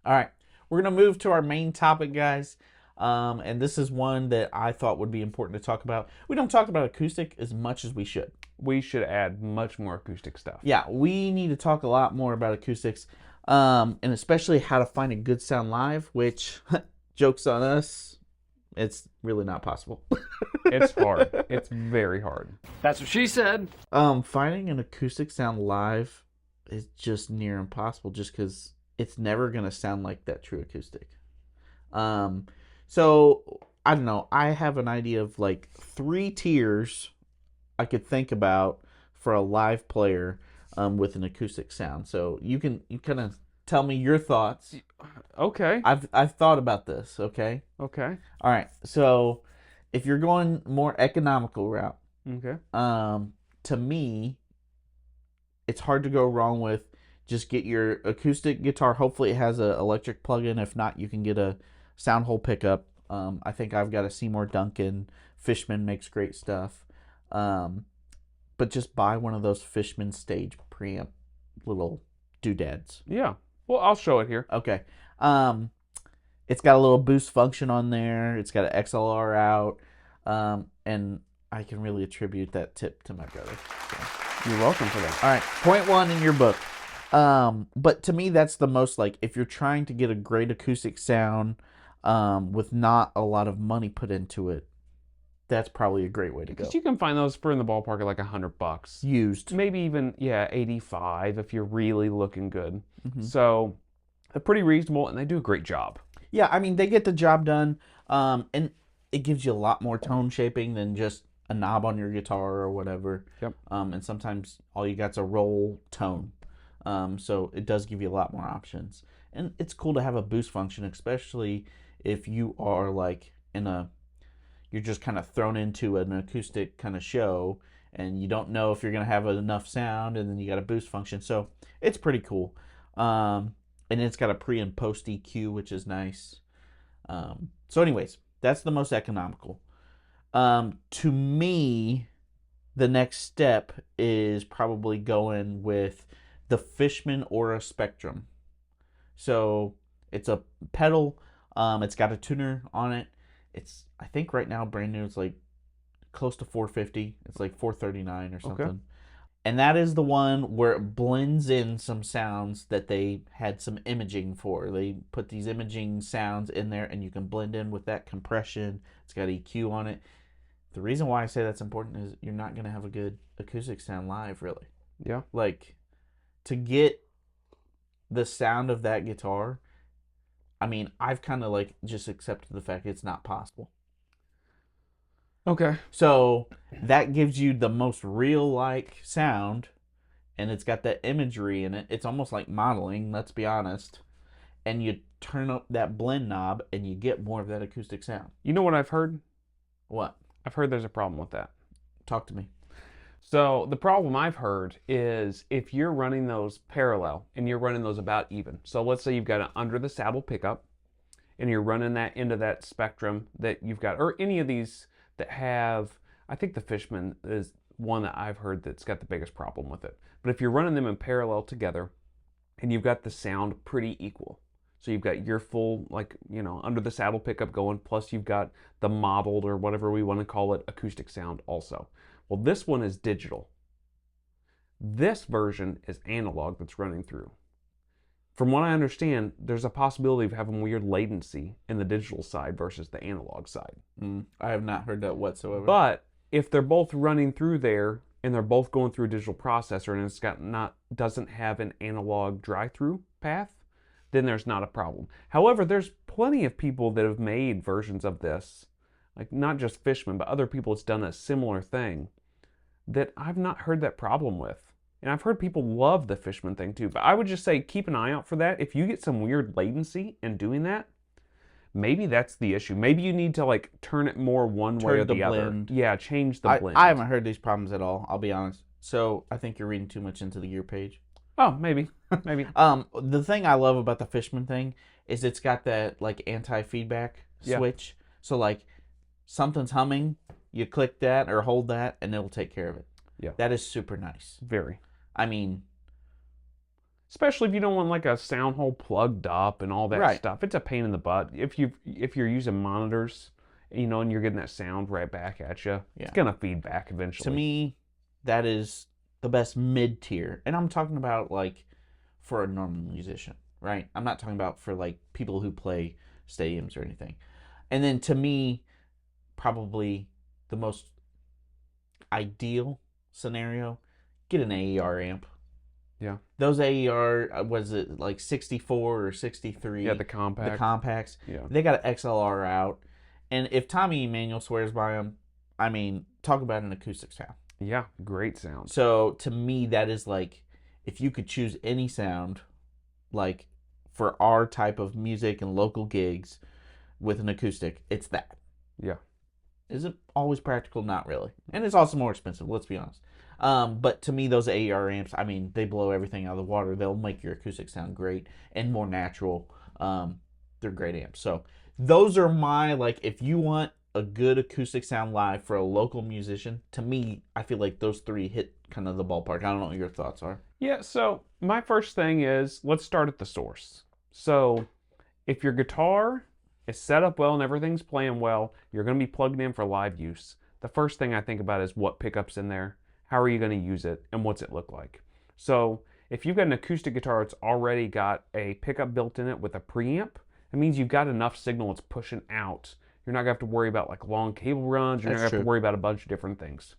All right, we're gonna move to our main topic, guys. And this is one that I thought would be important to talk about. We don't talk about acoustic as much as we should. We should add much more acoustic stuff. Yeah, we need to talk a lot more about acoustics, and especially how to find a good sound live. Which, jokes on us, it's really not possible. It's hard. It's very hard. That's what she said. Finding an acoustic sound live is just near impossible, just because it's never gonna sound like that true acoustic. So I don't know. I have an idea of like 3 tiers I could think about for a live player with an acoustic sound. So you kind of tell me your thoughts. Okay. I've thought about this. Okay. Okay. All right. So if you're going more economical route, Okay. to me, it's hard to go wrong with just get your acoustic guitar. Hopefully it has an electric plug-in. If not, you can get a sound hole pickup. I think I've got a Seymour Duncan. Fishman makes great stuff. But just buy one of those Fishman stage preamp little doodads. Yeah. Well, I'll show it here. Okay. It's got a little boost function on there. It's got an XLR out. And I can really attribute that tip to my brother. So. You're welcome for that. All right. Point 1 in your book. But to me, that's the most, like, if you're trying to get a great acoustic sound with not a lot of money put into it, that's probably a great way to go. Because you can find those for in the ballpark of like $100. Used. Maybe even, 85 if you're really looking good. Mm-hmm. So they're pretty reasonable and they do a great job. Yeah, I mean, they get the job done. And it gives you a lot more tone shaping than just a knob on your guitar or whatever. Yep. And sometimes all you got's a roll tone. So it does give you a lot more options. And it's cool to have a boost function, especially if you are like you're just kind of thrown into an acoustic kind of show and you don't know if you're going to have enough sound, and then you got a boost function. So it's pretty cool. And it's got a pre and post EQ, which is nice. So anyways, that's the most economical. To me, the next step is probably going with the Fishman or a Spectrum. So it's a pedal. It's got a tuner on it. It's, I think right now brand new, it's like close to $450. It's like $439 or something. Okay. And that is the one where it blends in some sounds that they had some imaging for. They put these imaging sounds in there and you can blend in with that compression. It's got EQ on it. The reason why I say that's important is you're not going to have a good acoustic sound live, really. Yeah. Like, to get the sound of that guitar, I mean, I've kind of like just accepted the fact it's not possible. Okay. So that gives you the most real-like sound, and it's got that imagery in it. It's almost like modeling, let's be honest. And you turn up that blend knob, and you get more of that acoustic sound. You know what I've heard? What? I've heard there's a problem with that. Talk to me. So the problem I've heard is if you're running those parallel and you're running those about even. So let's say you've got an under the saddle pickup and you're running that into that Spectrum that you've got, or any of these that have, I think the Fishman is one that I've heard that's got the biggest problem with it. But if you're running them in parallel together and you've got the sound pretty equal. So you've got your full, like, under the saddle pickup going, plus you've got the modeled, or whatever we want to call it, acoustic sound also. Well, this one is digital. This version is analog that's running through. From what I understand, there's a possibility of having weird latency in the digital side versus the analog side. I have not heard that whatsoever. But if they're both running through there and they're both going through a digital processor and it's doesn't have an analog drive-through path, then there's not a problem. However, there's plenty of people that have made versions of this, like not just Fishman, but other people that's done a similar thing that I've not heard that problem with. And I've heard people love the Fishman thing too, but I would just say keep an eye out for that. If you get some weird latency in doing that, maybe that's the issue. Maybe you need to like turn it more one way or the other. Yeah, change the blend. I haven't heard these problems at all, I'll be honest. So I think you're reading too much into the gear page. Oh, maybe. The thing I love about the Fishman thing is it's got that like anti-feedback switch. So like something's humming, you click that or hold that, and it'll take care of it. Yeah. That is super nice. Very. I mean, Especially if you don't want like a sound hole plugged up and all that Right. stuff. It's a pain in the butt. If you're using monitors, and you're getting that sound right back at you, it's Yeah. gonna feedback To eventually. me, that is the best mid tier, and I'm talking about like for a normal musician, right? I'm not talking about for like people who play stadiums or anything. And then to me, probably the most ideal scenario, get an AER amp. Yeah. Those AER, was it like 64 or Yeah, 63? the The compact. compacts. Yeah. They got an XLR out. And if Tommy Emmanuel swears by them, I mean, talk about an acoustic sound. Yeah, great sound. So to me, that is like, if you could choose any sound, like for our type of music and local gigs with an acoustic, it's that. Yeah. Is it always practical? Not really. And it's also more expensive, let's be honest. But to me, those AER amps, I mean, they blow everything out of the water. They'll make your acoustic sound great and more natural. They're great amps. So those are my, like, if you want a good acoustic sound live for a local musician, to me, I feel like those three hit kind of the ballpark. I don't know what your thoughts are. Yeah, so my first thing is let's start at the source. So if your guitar is set up well and everything's playing well, you're going to be plugged in for live use. The first thing I think about is what pickups in there, how are you going to use it, and what's it look like. So if you've got an acoustic guitar that's already got a pickup built in it with a preamp, it means you've got enough signal it's pushing out. You're not going to have to worry about like long cable runs. You're not going That's to have to true. worry about a bunch of different things.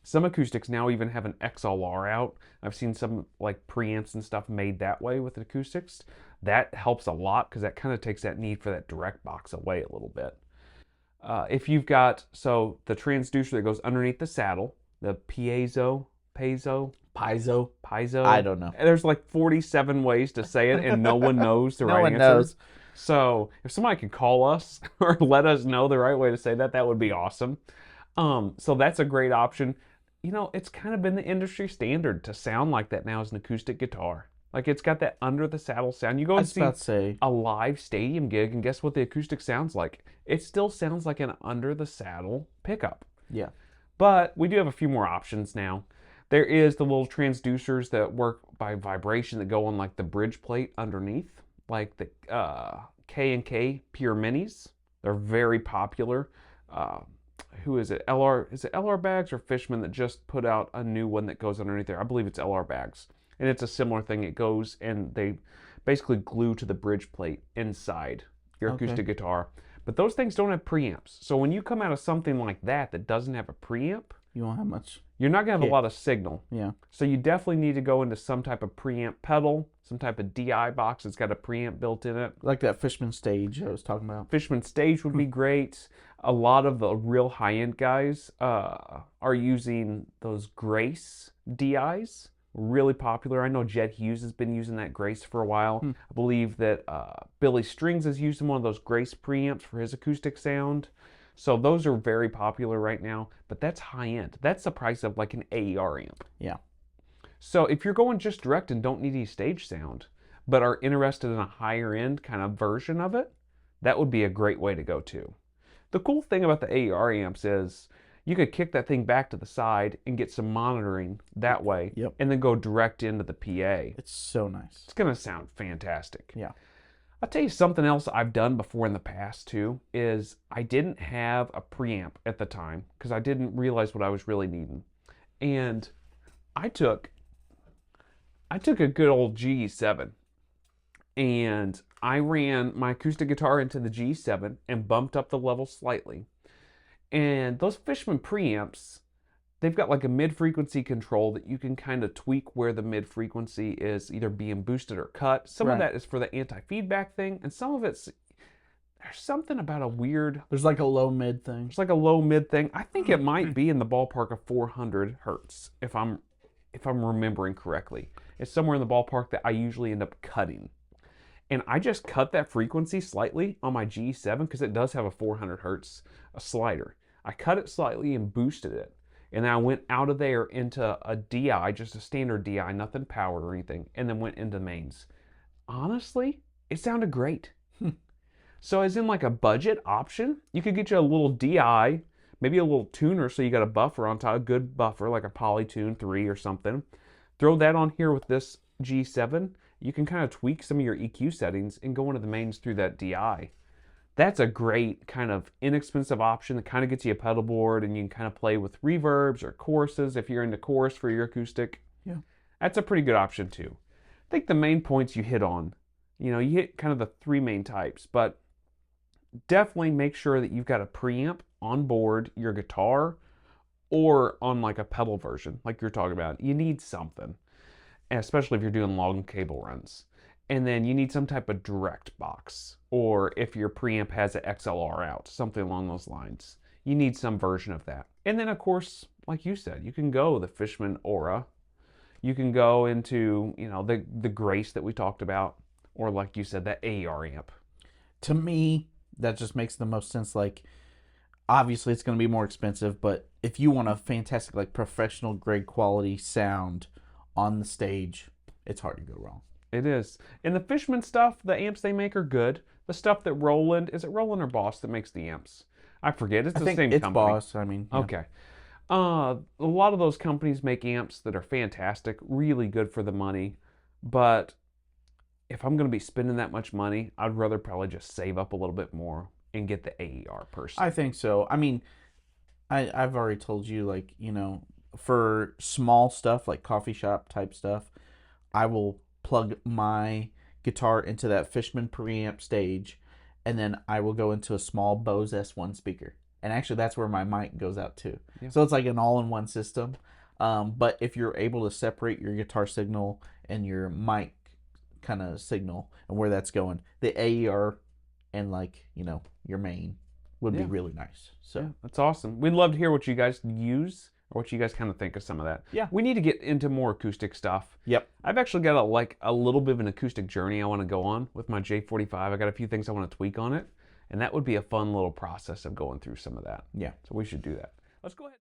Some acoustics now even have an XLR out. I've seen some like preamps and stuff made that way with acoustics. That helps a lot because that kind of takes that need for that direct box away a little bit. If you've got, so the transducer that goes underneath the saddle, the Piezo? I piezo. don't know. There's like 47 ways to say it, and no one knows the No right one answer. knows. So if somebody could call us or let us know the right way to say that, that would be awesome. So that's a great option. It's kind of been the industry standard to sound like that now as an acoustic guitar. Like it's got that under the saddle sound. You go I and was see about to say, a live stadium gig, and guess what the acoustic sounds like? It still sounds like an under the saddle pickup. yeah. But we do have a few more options now. There is the little transducers that work by vibration that go on like the bridge plate underneath, like the K&K Pure Minis. They're very popular. Who is it? Is it LR Bags or Fishman that just put out a new one that goes underneath there? I believe it's LR Bags. And it's a similar thing. It goes and they basically glue to the bridge plate inside your acoustic guitar. But those things don't have preamps. So when you come out of something like that that doesn't have a preamp, You won't have much. you're not going to have a lot of signal. Yeah. So you definitely need to go into some type of preamp pedal, some type of DI box that's got a preamp built in it. Like that Fishman stage I was talking about. Fishman Stage would be great. A lot of the real high-end guys are using those Grace DIs. Really popular. I know Jed Hughes has been using that Grace for a while. I believe that Billy Strings is using one of those Grace preamps for his acoustic sound. So those are very popular right now, but that's high-end. That's the price of like an AER amp. Yeah. So if you're going just direct and don't need any stage sound, but are interested in a higher end kind of version of it, that would be a great way to go too. The cool thing about the AER amps is you could kick that thing back to the side and get some monitoring that way, Yep. and then go direct into the PA. It's so nice. It's going to sound fantastic. Yeah. I'll tell you something else I've done before in the past too is I didn't have a preamp at the time because I didn't realize what I was really needing. And I took a good old G7 and I ran my acoustic guitar into the G7 and bumped up the level slightly. And those Fishman preamps, they've got like a mid-frequency control that you can kind of tweak where the mid-frequency is either being boosted or cut. Some of Right. that is for the anti-feedback thing, and some of it's, there's something about a weird, There's like a low mid thing. there's like a low mid thing. I think it might be in the ballpark of 400 hertz if I'm remembering correctly. It's somewhere in the ballpark that I usually end up cutting. And I just cut that frequency slightly on my G7 because it does have a 400 hertz slider. I cut it slightly and boosted it. And then I went out of there into a DI, just a standard DI, nothing powered or anything, and then went into mains. Honestly, it sounded great. So as in like a budget option, you could get you a little DI, maybe a little tuner so you got a buffer on top, a good buffer like a Polytune 3 or something. Throw that on here with this G7, you can kind of tweak some of your EQ settings and go into the mains through that DI. That's a great kind of inexpensive option that kind of gets you a pedal board, and you can kind of play with reverbs or choruses if you're into chorus for your acoustic. Yeah. That's a pretty good option too. I think the main points you hit on, you hit kind of the three main types, but definitely make sure that you've got a preamp on board your guitar or on like a pedal version, like you're talking about. You need something, especially if you're doing long cable runs. And then you need some type of direct box, or if your preamp has an XLR out, something along those lines. You need some version of that. And then, of course, like you said, you can go the Fishman Aura. You can go into, the Grace that we talked about, or like you said, that AER amp. To me, that just makes the most sense. Like, obviously, it's going to be more expensive, but if you want a fantastic, like, professional grade quality sound on the stage, it's hard to go wrong. It is. And the Fishman stuff, the amps they make are good. The stuff that Roland, is it Roland or Boss that makes the amps? I forget. It's I the think same it's company. Boss. I mean, yeah. Okay. A lot of those companies make amps that are fantastic, really good for the money. But if I'm going to be spending that much money, I'd rather probably just save up a little bit more and get the AER personally. I think so. I mean, I've already told you, like, for small stuff, like coffee shop type stuff, I will plug my guitar into that Fishman preamp stage, and then I will go into a small Bose S1 speaker. And actually, that's where my mic goes out too. Yeah. So it's like an all-in-one system. But if you're able to separate your guitar signal and your mic kind of signal and where that's going, the AER and, like, your main would be really nice. So yeah, that's awesome. We'd love to hear what you guys use or what you guys kind of think of some of that. Yeah. We need to get into more acoustic stuff. Yep. I've actually got a little bit of an acoustic journey I want to go on with my J45. I got a few things I want to tweak on it, and that would be a fun little process of going through some of that. Yeah. So we should do that. Let's go ahead.